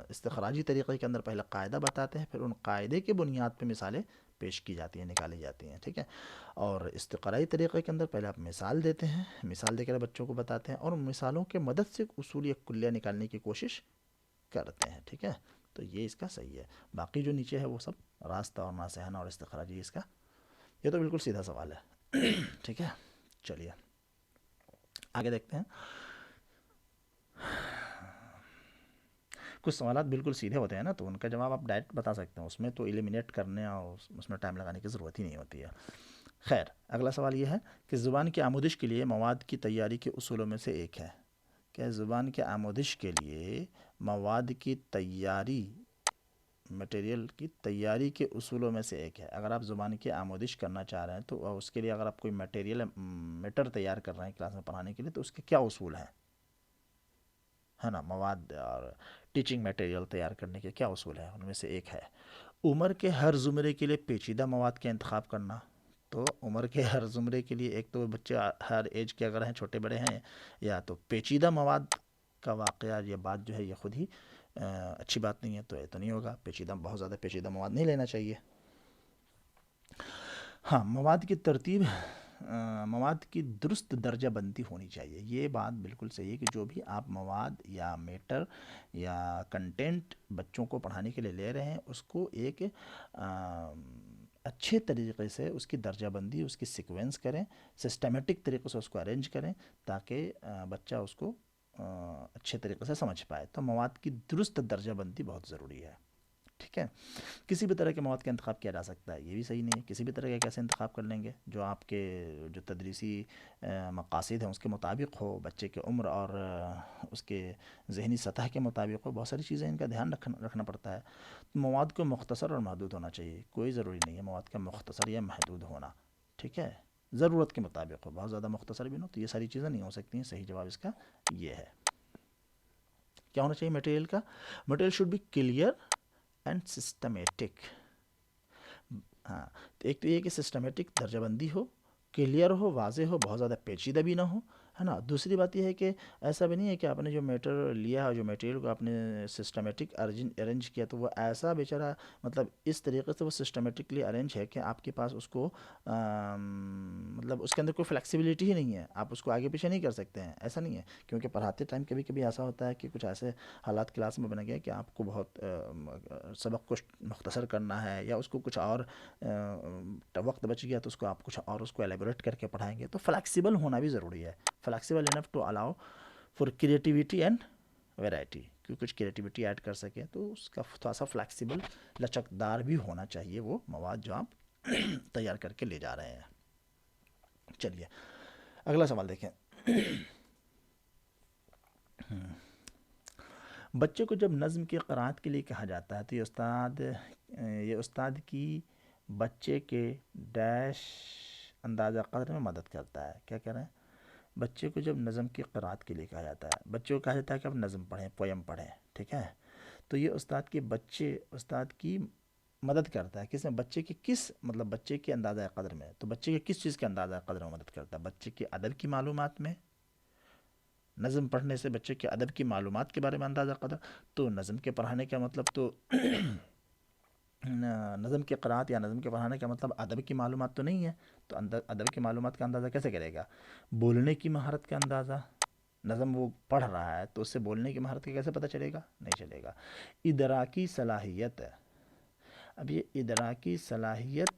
استخراجی طریقے کے اندر پہلا قاعدہ بتاتے ہیں، پھر ان قاعدے کے بنیاد پہ مثالیں پیش کی جاتی ہیں، نکالی جاتی ہیں، ٹھیک ہے، اور استقرائی طریقے کے اندر پہلے آپ مثال دیتے ہیں، مثال دے کر بچوں کو بتاتے ہیں اور مثالوں کے مدد سے اصول یا کلیہ نکالنے کی کوشش کرتے ہیں، ٹھیک ہے، تو یہ اس کا صحیح ہے۔ باقی جو نیچے ہے وہ سب راستہ اور ناسہانہ اور استخراجی، اس کا یہ تو بالکل سیدھا سوال ہے، ٹھیک ہے، چلیے آگے دیکھتے ہیں۔ کچھ سوالات بالکل سیدھے ہوتے ہیں نا، تو ان کا جواب آپ ڈائریکٹ بتا سکتے ہیں، اس میں تو ایلیمینیٹ کرنے اور اس میں ٹائم لگانے کی ضرورت ہی نہیں ہوتی ہے۔ خیر، اگلا سوال یہ ہے کہ زبان کی آموزش کے لیے مواد کی تیاری کے اصولوں میں سے ایک ہے، کہ زبان کے آموزش کے لیے مواد کی تیاری، مٹیریل کی تیاری کے اصولوں میں سے ایک ہے۔ اگر آپ زبان کی آموزش کرنا چاہ رہے ہیں تو اس کے لیے اگر آپ کوئی میٹر تیار کر رہے ہیں کلاس میں پڑھانے کے لیے، تو اس کے کیا اصول ہیں، ہے نا، مواد اور ٹیچنگ میٹیریل تیار کرنے کے کیا اصول ہیں، ان میں سے ایک ہے عمر کے ہر زمرے کے لیے پیچیدہ مواد کا انتخاب کرنا۔ تو عمر کے ہر زمرے کے لیے ایک تو بچے ہر ایج کے اگر ہیں، چھوٹے بڑے ہیں، یا تو پیچیدہ مواد کا واقعہ، یہ بات جو ہے یہ خود ہی اچھی بات نہیں ہے، تو یہ تو نہیں ہوگا، بہت زیادہ پیچیدہ مواد نہیں لینا چاہیے۔ ہاں، مواد کی ترتیب، مواد کی درست درجہ بندی ہونی چاہیے، یہ بات بالکل صحیح ہے کہ جو بھی آپ مواد یا میٹر یا کنٹینٹ بچوں کو پڑھانے کے لیے لے رہے ہیں، اس کو ایک اچھے طریقے سے اس کی درجہ بندی، اس کی سیکوینس کریں، سسٹمیٹک طریقے سے اس کو ارینج کریں، تاکہ بچہ اس کو اچھے طریقے سے سمجھ پائے۔ تو مواد کی درست درجہ بندی بہت ضروری ہے، ٹھیک ہے. کسی بھی طرح کے مواد کا انتخاب کیا جا سکتا ہے، یہ بھی صحیح نہیں ہے. کسی بھی طرح کا کیسے انتخاب کر لیں گے؟ جو آپ کے جو تدریسی مقاصد ہیں اس کے مطابق ہو، بچے کے عمر اور اس کے ذہنی سطح کے مطابق ہو. بہت ساری چیزیں ان کا دھیان رکھنا پڑتا ہے. مواد کو مختصر اور محدود ہونا چاہیے. کوئی ضروری نہیں ہے مواد کا مختصر یا محدود ہونا، ٹھیک ہے، ضرورت کے مطابق ہو. بہت زیادہ مختصر بھی نہ ہو تو یہ ساری چیزیں نہیں ہو سکتی ہیں. صحیح جواب اس کا یہ ہے. کیا ہونا چاہیے مٹیریل کا؟ Material should be clear and systematic. ہاں، تو ایک تو یہ کہ سسٹمیٹک درجہ بندی ہو، کلیئر ہو، واضح ہو، بہت زیادہ پیچیدہ بھی نہ ہو، ہے نا. دوسری بات یہ ہے کہ ایسا بھی نہیں ہے کہ آپ نے جو میٹر لیا ہے، جو میٹیریل کو آپ نے سسٹمیٹک ارینج کیا تو وہ ایسا بیچارہ مطلب اس طریقے سے وہ سسٹمیٹکلی ارینج ہے کہ آپ کے پاس اس کو مطلب اس کے اندر کوئی فلیکسیبلٹی ہی نہیں ہے، آپ اس کو آگے پیچھے نہیں کر سکتے ہیں. ایسا نہیں ہے، کیونکہ پڑھاتے ٹائم کبھی کبھی ایسا ہوتا ہے کہ کچھ ایسے حالات کلاس میں بنا گیا کہ آپ کو بہت سبق کو مختصر کرنا ہے، یا اس کو کچھ اور وقت بچ گیا تو اس کو آپ کچھ اور اس کو ایلیبوریٹ کر کے پڑھائیں گے. تو فلیکسیبل ہونا بھی ضروری ہے. Flexible enough to allow for creativity and variety, کہ کچھ کریٹیوٹی ایڈ کر سکیں. تو اس کا تھوڑا سا فلیکسیبل، لچکدار بھی ہونا چاہیے وہ مواد جو آپ تیار کر کے لے جا رہے ہیں. چلیے اگلا سوال دیکھیں. بچے کو جب نظم کی قرأت کے لیے کہا جاتا ہے تو یہ استاد کی بچے کے ڈیش اندازہ قدر میں مدد کرتا ہے. کیا کہہ رہے ہیں؟ بچے کو جب نظم کی قرأت کے لیے کہا جاتا ہے، بچے کو کہا جاتا ہے کہ آپ نظم پڑھیں، پویم پڑھیں، ٹھیک ہے، تو یہ استاد کی مدد کرتا ہے. کس میں؟ بچے کے کس مطلب بچے کے اندازہ قدر میں. تو بچے کے کس چیز کے اندازہ قدر میں مدد کرتا ہے؟ بچے کے ادب کی معلومات میں. نظم پڑھنے سے بچے کے ادب کی معلومات کے بارے میں اندازہ قدر. تو نظم کے پڑھانے کا مطلب تو نظم کی قرأت یا نظم کے پڑھانے کا مطلب ادب کی معلومات تو نہیں ہے. تو ادب کی معلومات کا اندازہ کیسے کرے گا؟ بولنے کی مہارت کا اندازہ. نظم وہ پڑھ رہا ہے تو اس سے بولنے کی مہارت کا کیسے پتہ چلے گا؟ نہیں چلے گا. ادراکی صلاحیت. اب یہ ادراکی صلاحیت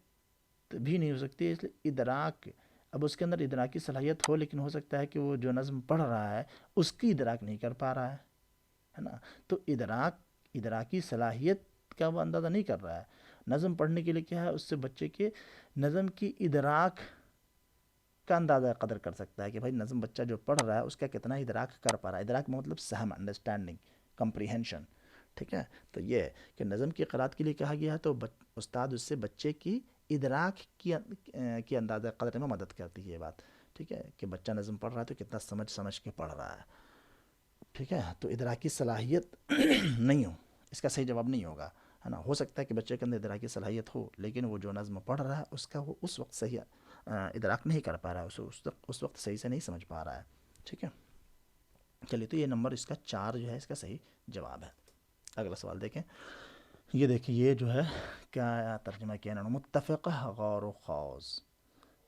بھی نہیں ہو سکتی، اس لیے ادراک، اب اس کے اندر ادراکی صلاحیت ہو لیکن ہو سکتا ہے کہ وہ جو نظم پڑھ رہا ہے اس کی ادراک نہیں کر پا رہا ہے نا. تو ادراکی صلاحیت کا وہ اندازہ نہیں کر رہا ہے. نظم پڑھنے کے لیے کیا ہے، اس سے بچے کے نظم کی ادراک کا اندازہ قدر کر سکتا ہے کہ بھائی نظم بچہ جو پڑھ رہا ہے اس کا کتنا ادراک کر پا رہا ہے. ادراک مطلب سہم، انڈرسٹینڈنگ، کمپریہنشن، ٹھیک ہے. تو یہ ہے کہ نظم کی قرأت کے لیے کہا گیا ہے تو استاد اس سے بچے کی ادراک کی اندازہ قدر میں مدد کرتی ہے. یہ بات ٹھیک ہے کہ بچہ نظم پڑھ رہا ہے تو کتنا سمجھ کے پڑھ رہا ہے، ٹھیک ہے. تو ادراکی صلاحیت نہیں ہو، اس کا صحیح جواب نہیں ہوگا، ہے نا. ہو سکتا ہے کہ بچے کے اندر ادراکی صلاحیت ہو لیکن وہ جو نظم پڑھ رہا ہے اس کا وہ اس وقت صحیح ادراک نہیں کر پا رہا ہے، اس وقت صحیح سے نہیں سمجھ پا رہا ہے، ٹھیک ہے. چلیے تو یہ نمبر اس کا 4 جو ہے اس کا صحیح جواب ہے. اگلا سوال دیکھیں. یہ دیکھیں، یہ جو ہے کیا ترجمہ کیا انہوں نے، متفقہ غور و خوض.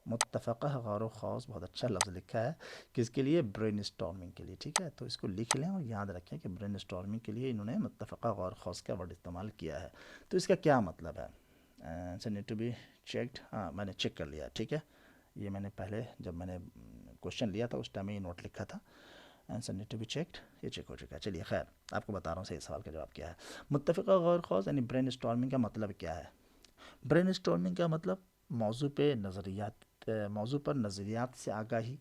متفقہ غور و خوض بہت اچھا لفظ لکھا ہے. کس کے لیے؟ برین اسٹارمنگ کے لیے، ٹھیک ہے. تو اس کو لکھ لیں اور یاد رکھیں کہ برین اسٹارمنگ کے لیے انہوں نے متفقہ غور و خوض کا ورڈ استعمال کیا ہے. تو اس کا کیا مطلب ہے؟ Answer need to be checked. ہاں میں نے چیک کر لیا، ٹھیک ہے. یہ میں نے پہلے جب میں نے کوشچن لیا تھا اس ٹائم میں یہ نوٹ لکھا تھا. Answer need to be checked, یہ چیک ہو چکا ہے. چلیے خیر، آپ کو بتا رہا ہوں صحیح سوال کا جواب کیا ہے. متفقہ غور و خوض یعنی برین اسٹارمنگ کا مطلب کیا ہے؟ برین اسٹارمنگ کا مطلب موضوع پر نظریات سے آگاہی،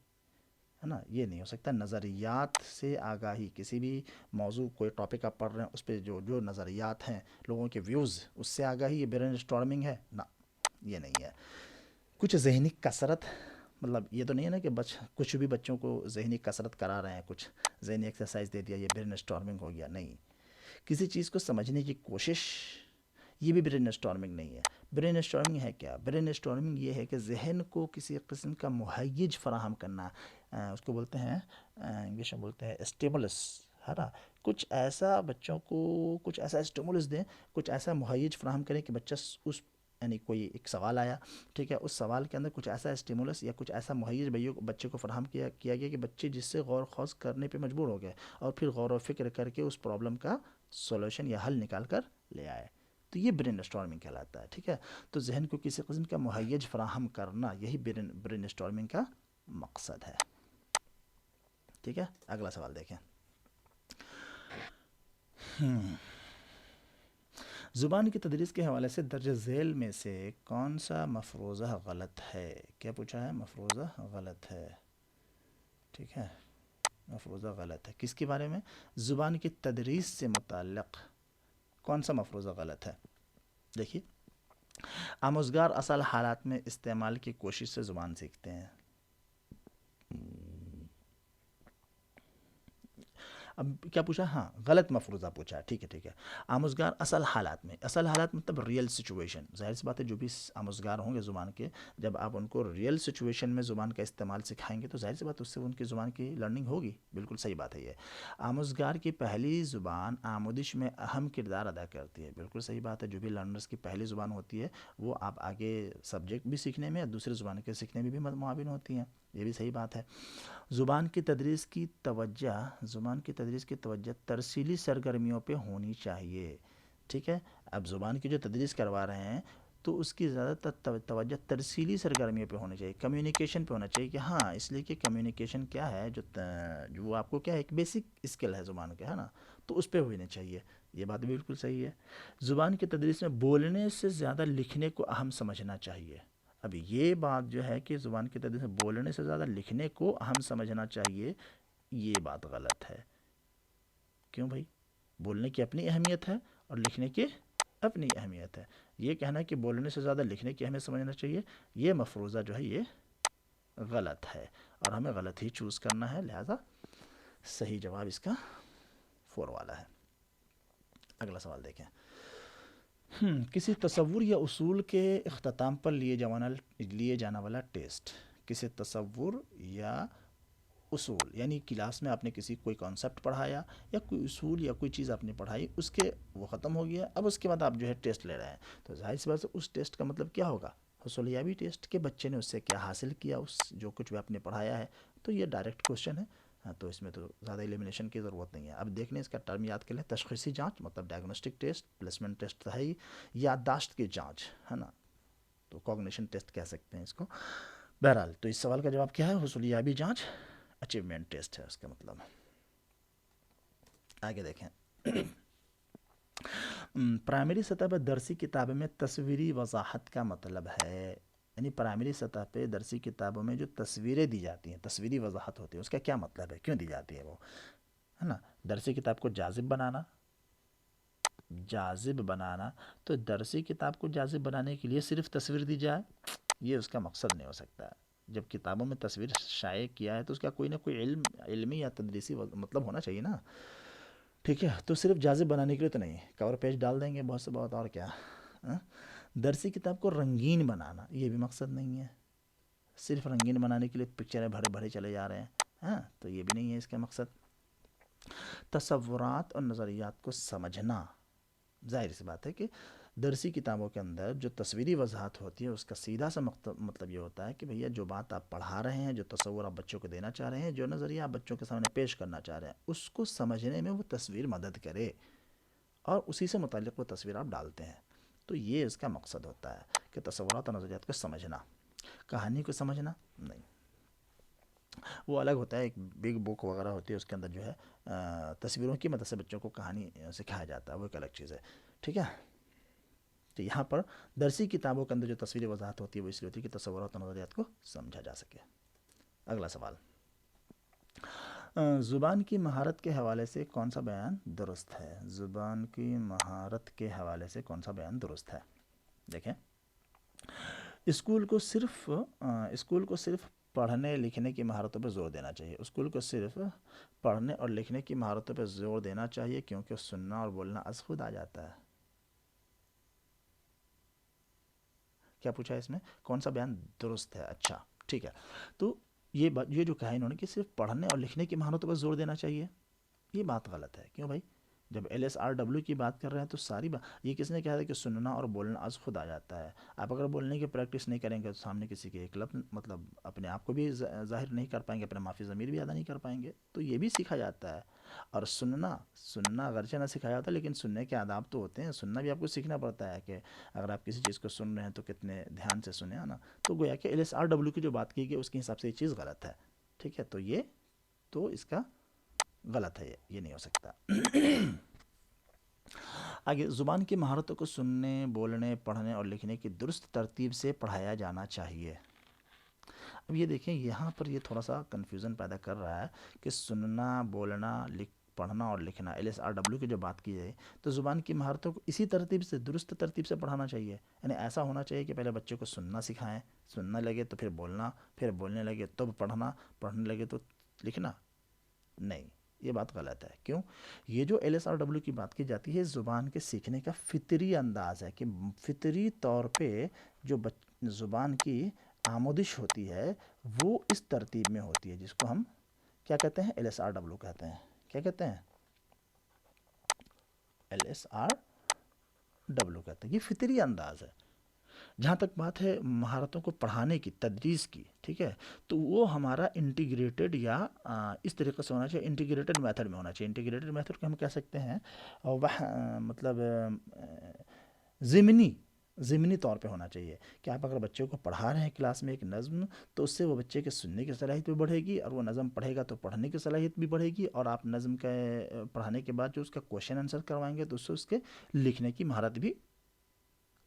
ہے نا. یہ نہیں ہو سکتا نظریات سے آگاہی. کسی بھی موضوع، کوئی ٹاپک آپ پڑھ رہے ہیں اس پہ جو نظریات ہیں، لوگوں کے ویوز، اس سے آگاہی، یہ برین اسٹارمنگ ہے نا، یہ نہیں ہے. کچھ ذہنی کثرت، مطلب یہ تو نہیں ہے نا کہ کچھ بھی بچوں کو ذہنی کثرت کرا رہے ہیں، کچھ ذہنی ایکسرسائز دے دیا، یہ برین اسٹارمنگ ہو گیا. نہیں. کسی چیز کو سمجھنے کی کوشش، یہ بھی برین اسٹارمنگ نہیں ہے. برین اسٹارمنگ ہے کیا؟ برین اسٹارمنگ یہ ہے کہ ذہن کو کسی قسم کا مہیج فراہم کرنا. اس کو بولتے ہیں، انگلش میں بولتے ہیں اسٹیمولس، ہے نا. کچھ ایسا بچوں کو کچھ ایسا اسٹیمولس دیں، کچھ ایسا مہیج فراہم کریں کہ بچہ اس یعنی کوئی ایک سوال آیا، ٹھیک ہے، اس سوال کے اندر کچھ ایسا اسٹیمولس یا کچھ ایسا مہیج بچے کو فراہم کیا گیا کہ بچے جس سے غور و خوض کرنے پہ مجبور ہو گئے اور پھر غور و فکر کر کے اس پرابلم کا سولوشن یا حل نکال کر لے آئے. تو یہ برین اسٹارمنگ کہلاتا ہے، ٹھیک ہے. تو ذہن کو کسی قسم کا مہیج فراہم کرنا، یہی برین اسٹارمنگ کا مقصد ہے، ٹھیک ہے. اگلا سوال دیکھیں. زبان کی تدریس کے حوالے سے درج ذیل میں سے کون سا مفروضہ غلط ہے؟ کیا پوچھا ہے؟ مفروضہ غلط ہے، ٹھیک ہے، مفروضہ غلط ہے کس کے بارے میں؟ زبان کی تدریس سے متعلق کون سا مفروضہ غلط ہے؟ دیکھیے، آموزگار اصل حالات میں استعمال کی کوشش سے زبان سیکھتے ہیں۔ اب کیا پوچھا؟ ہاں غلط مفروضہ پوچھا، ٹھیک ہے ٹھیک ہے۔ آموزگار اصل حالات میں، اصل حالات مطلب ریئل سچویشن، ظاہر سی بات ہے جو بھی آموزگار ہوں گے زبان کے، جب آپ ان کو ریئل سچویشن میں زبان کا استعمال سکھائیں گے تو ظاہر سی بات اس سے ان کی زبان کی لرننگ ہوگی، بالکل صحیح بات ہے یہ۔ آموزگار کی پہلی زبان آموزش میں اہم کردار ادا کرتی ہے، بالکل صحیح بات ہے، جو بھی لرنرز کی پہلی زبان ہوتی ہے وہ آپ آگے سبجیکٹ بھی سیکھنے میں، دوسری زبان کے سیکھنے میں بھی معاون ہوتی ہیں، یہ بھی صحیح بات ہے۔ زبان کی تدریس کی توجہ، زبان کی تدریس کی توجہ ترسیلی سرگرمیوں پہ ہونی چاہیے، ٹھیک ہے۔ اب زبان کی جو تدریس کروا رہے ہیں تو اس کی زیادہ تر توجہ ترسیلی سرگرمیوں پہ ہونی چاہیے، کمیونیکیشن پہ ہونا چاہیے، کہ ہاں اس لیے کہ کمیونیکیشن کیا ہے، جو وہ آپ کو کیا ہے، ایک بیسک اسکل ہے زبان کا، ہے نا، تو اس پہ ہونا چاہیے، یہ بات بھی بالکل صحیح ہے۔ زبان کی تدریس میں بولنے سے زیادہ لکھنے کو اہم سمجھنا چاہیے۔ اب یہ بات جو ہے کہ زبان کی تدریس میں بولنے سے زیادہ لکھنے کو اہم سمجھنا چاہیے، یہ بات غلط ہے۔ کیوں بھائی؟ بولنے کی اپنی اہمیت ہے اور لکھنے کی اپنی اہمیت ہے، یہ کہنا کہ بولنے سے زیادہ لکھنے کی اہمیت سمجھنا چاہیے، یہ مفروضہ جو ہے یہ غلط ہے اور ہمیں غلط ہی چوز کرنا ہے، لہذا صحیح جواب اس کا 4 والا ہے۔ اگلا سوال دیکھیں، کسی تصور یا اصول کے اختتام پر لیے جانا والا ٹیسٹ، کسی تصور یا اصول، یعنی کلاس میں آپ نے کوئی کانسیپٹ پڑھایا یا کوئی اصول یا کوئی چیز آپ نے پڑھائی، اس کے وہ ختم ہو گیا، اب اس کے بعد آپ جو ہے ٹیسٹ لے رہے ہیں، تو ظاہر سی بات ہے اس ٹیسٹ کا مطلب کیا ہوگا؟ حصولیابی ٹیسٹ، کہ بچے نے اس سے کیا حاصل کیا، اس جو کچھ بھی آپ نے پڑھایا ہے، تو یہ ڈائریکٹ کوشچن ہے، ہاں، تو اس میں تو زیادہ ایلیمینیشن کی ضرورت نہیں ہے۔ اب دیکھ لیں اس کا ٹرم یاد کر لیں، تشخیصی جانچ مطلب ڈائگنوسٹک ٹیسٹ، پلیسمنٹ ٹیسٹ تو ہے ہی، یادداشت کی جانچ ہے نا، تو کوگنیشن ٹیسٹ کہہ سکتے ہیں اس کو۔ بہرحال تو اس سوال کا جواب کیا ہے؟ حصولیابی جانچ، اچیومنٹ ٹیسٹ ہے اس کا مطلب۔ آگے دیکھیں، پرائمری سطح پر درسی کتابوں میں تصویری وضاحت کا مطلب ہے، یعنی پرائمری سطح پہ درسی کتابوں میں جو تصویریں دی جاتی ہیں، تصویری وضاحت ہوتی ہے، اس کا کیا مطلب ہے، کیوں دی جاتی ہے وہ، ہے نا؟ درسی کتاب کو جاذب بنانا، جاذب بنانا، تو درسی کتاب کو جاذب بنانے کے لیے صرف تصویر دی جائے یہ اس کا مقصد نہیں ہو سکتا ہے۔ جب کتابوں میں تصویر شائع کیا ہے تو اس کا کوئی نہ کوئی علمی یا تدریسی مطلب ہونا چاہیے نا، ٹھیک ہے، تو صرف جاذب بنانے کے لیے تو نہیں، کور پیج ڈال دیں گے بہت سے بہت، اور کیا۔ درسی کتاب کو رنگین بنانا یہ بھی مقصد نہیں ہے، صرف رنگین بنانے کے لیے پکچریں بھرے بھرے چلے جا رہے ہیں، ہاں، تو یہ بھی نہیں ہے اس کا مقصد۔ تصورات اور نظریات کو سمجھنا، ظاہر سی بات ہے کہ درسی کتابوں کے اندر جو تصویری وضاحت ہوتی ہے اس کا سیدھا سا مطلب یہ ہوتا ہے کہ بھیا جو بات آپ پڑھا رہے ہیں، جو تصور آپ بچوں کو دینا چاہ رہے ہیں، جو نظریہ آپ بچوں کے سامنے پیش کرنا چاہ رہے ہیں، اس کو سمجھنے میں وہ تصویر مدد کرے اور اسی سے متعلق وہ تصویر آپ ڈالتے ہیں، تو یہ اس کا مقصد ہوتا ہے کہ تصورات اور نظریات کو سمجھنا، کہانی کو سمجھنا نہیں۔ وہ الگ ہوتا ہے، ایک بگ بک وغیرہ ہوتی ہے، اس کے اندر جو ہے تصویروں کی مدد سے بچوں کو کہانی سکھایا جاتا ہے، وہ ایک الگ چیز ہے، ٹھیک ہے۔ تو یہاں پر درسی کتابوں کے اندر جو تصویری وضاحت ہوتی ہے وہ اس لیے ہوتی ہے کہ تصورات و نظریات کو سمجھا جا سکے۔ اگلا سوال، زبان کی مہارت کے حوالے سے کون سا بیان درست ہے؟ زبان کی مہارت کے حوالے سے کون سا بیان درست ہے؟ دیکھیں، اسکول کو صرف پڑھنے لکھنے کی مہارتوں پر زور دینا چاہیے، اسکول کو صرف پڑھنے اور لکھنے کی مہارتوں پر زور دینا چاہیے، کیونکہ سننا اور بولنا از خود آ جاتا ہے۔ کیا پوچھا ہے اس میں؟ کون سا بیان درست ہے؟ اچھا ٹھیک ہے، تو یہ جو کہا انہوں نے کہ صرف پڑھنے اور لکھنے کی مہارتوں پر زور دینا چاہیے، یہ بات غلط ہے۔ کیوں بھائی؟ جب LSRW کی بات کر رہے ہیں تو ساری یہ کس نے کہا تھا کہ سننا اور بولنا از خود آ جاتا ہے؟ آپ اگر بولنے کی پریکٹس نہیں کریں گے تو سامنے کسی کے ایک لفظ مطلب اپنے آپ کو بھی ظاہر نہیں کر پائیں گے، اپنا معافی ضمیر بھی ادا نہیں کر پائیں گے، تو یہ بھی سیکھا جاتا ہے۔ اور سننا اگرچہ نہ سکھایا ہوتا لیکن سننے کے آداب تو ہوتے ہیں، سننا بھی آپ کو سیکھنا پڑتا ہے کہ اگر آپ کسی چیز کو سن رہے ہیں تو کتنے دھیان سے سنیں، نا، تو گویا کہ LSRW کی جو بات کی گئی اس کے حساب سے یہ چیز غلط ہے، ٹھیک ہے، تو اس کا غلط ہے، یہ نہیں ہو سکتا۔ آگے زبان کی مہارتوں کو سننے، بولنے، پڑھنے اور لکھنے کی درست ترتیب سے پڑھایا جانا چاہیے۔ اب یہ دیکھیں یہاں پر یہ تھوڑا سا کنفیوژن پیدا کر رہا ہے کہ سننا، بولنا، پڑھنا اور لکھنا LSRW کی جو بات کی جائے تو زبان کی مہارتوں کو اسی ترتیب سے، درست ترتیب سے پڑھانا چاہیے۔ یعنی ایسا ہونا چاہیے کہ پہلے بچے کو سننا سکھائیں، سننا لگے تو پھر بولنا، پھر بولنے لگے تب پڑھنا، پڑھنے لگے تو لکھنا۔ نہیں، یہ بات غلط ہے۔ کیوں؟ یہ جو LSRW کی بات کی جاتی ہے زبان کے سیکھنے کا فطری انداز ہے کہ فطری طور پہ جو زبان کی آموزش ہوتی ہے وہ اس ترتیب میں ہوتی ہے، جس کو ہم کیا کہتے ہیں؟ LSRW کہتے ہیں۔ کیا کہتے ہیں؟ LSRW کہتے ہیں۔ یہ فطری انداز ہے۔ جہاں تک بات ہے مہارتوں کو پڑھانے کی، تدریس کی، ٹھیک ہے، تو وہ ہمارا انٹیگریٹڈ یا اس طریقے سے ہونا چاہیے، انٹیگریٹڈ میتھڈ میں ہونا چاہیے۔ انٹیگریٹڈ میتھڈ کو ہم کہہ سکتے ہیں مطلب ضمنی طور پہ ہونا چاہیے کہ آپ اگر بچے کو پڑھا رہے ہیں کلاس میں ایک نظم، تو اس سے وہ بچے کے سننے کی صلاحیت بھی بڑھے گی، اور وہ نظم پڑھے گا تو پڑھنے کی صلاحیت بھی بڑھے گی، اور آپ نظم کے پڑھانے کے بعد جو اس کا کویشچن آنسر کروائیں گے تو اس سے اس کے لکھنے کی مہارت بھی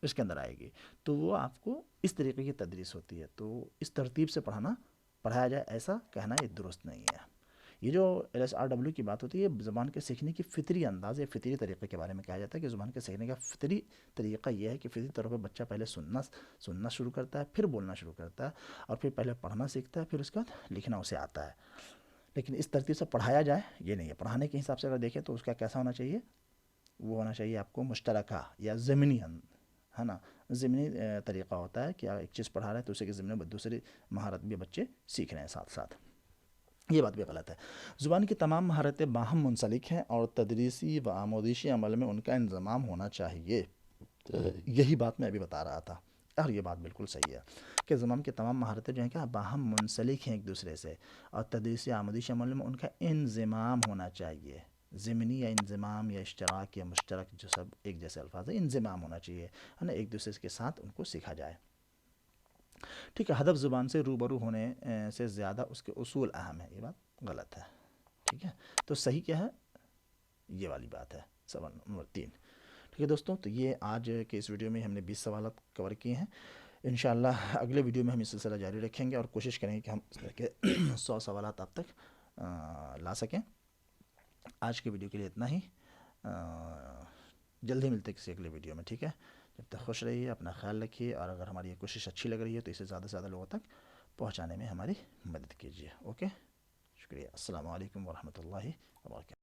اس کے اندر آئے گی۔ تو وہ آپ کو اس طریقے کی تدریس ہوتی ہے۔ تو اس ترتیب سے پڑھایا جائے، ایسا کہنا یہ درست نہیں ہے۔ یہ جو LSRW کی بات ہوتی ہے زبان کے سیکھنے کی فطری انداز یا فطری طریقے کے بارے میں کہا جاتا ہے کہ زبان کے سیکھنے کا فطری طریقہ یہ ہے کہ فطری طور پر بچہ پہلے سننا شروع کرتا ہے، پھر بولنا شروع کرتا ہے، اور پھر پہلے پڑھنا سیکھتا ہے، پھر اس کے بعد لکھنا اسے آتا ہے۔ لیکن اس ترتیب سے پڑھایا جائے یہ نہیں ہے۔ پڑھانے کے حساب سے اگر دیکھیں تو اس کا کیسا ہونا چاہیے؟ وہ ہونا چاہیے آپ کو مشترکہ یا ضمنی، ہے نا، ضمنی طریقہ ہوتا ہے کہ ایک چیز پڑھا رہے ہیں تو اسی کے ضمن میں دوسری مہارت بھی بچے سیکھ رہے ہیں ساتھ ساتھ۔ یہ بات بھی غلط ہے۔ زبان کی تمام مہارتیں باہم منسلک ہیں اور تدریسی و آموزشی عمل میں ان کا انضمام ہونا چاہیے۔ یہی بات میں ابھی بتا رہا تھا، اور یہ بات بالکل صحیح ہے کہ زبان کی تمام مہارتیں جو ہیں کیا باہم منسلک ہیں ایک دوسرے سے، اور تدریسی آموزشی عمل میں ان کا انضمام ہونا چاہیے۔ ضمنی یا انضمام یا اشتراک یا مشترک جو سب ایک جیسے الفاظ ہیں، انضمام ہونا چاہیے، ہے نا، ایک دوسرے کے ساتھ ان کو سیکھا جائے۔ ٹھیک ہے، ہدف زبان سے روبرو ہونے سے زیادہ اس کے اصول اہم ہیں، یہ بات غلط ہے۔ ٹھیک ہے، تو صحیح کیا ہے؟ یہ والی بات ہے، سوال نمبر 3۔ ٹھیک ہے دوستوں، تو یہ آج کے اس ویڈیو میں ہم نے 20 سوالات کور کیے ہیں۔ انشاءاللہ اگلے ویڈیو میں ہم یہ سلسلہ جاری رکھیں گے اور کوشش کریں گے کہ ہم اس طرح کے 100 سوالات آپ تک لا سکیں۔ آج کے ویڈیو کے لیے اتنا ہی، جلدی ملتے کسی اگلے ویڈیو میں۔ ٹھیک ہے، جب تک خوش رہیے، اپنا خیال رکھیے، اور اگر ہماری یہ کوشش اچھی لگ رہی ہے تو اسے زیادہ سے زیادہ لوگوں تک پہنچانے میں ہماری مدد کیجیے۔ اوکے، شکریہ۔ السلام علیکم ورحمۃ اللہ وبرکاتہ۔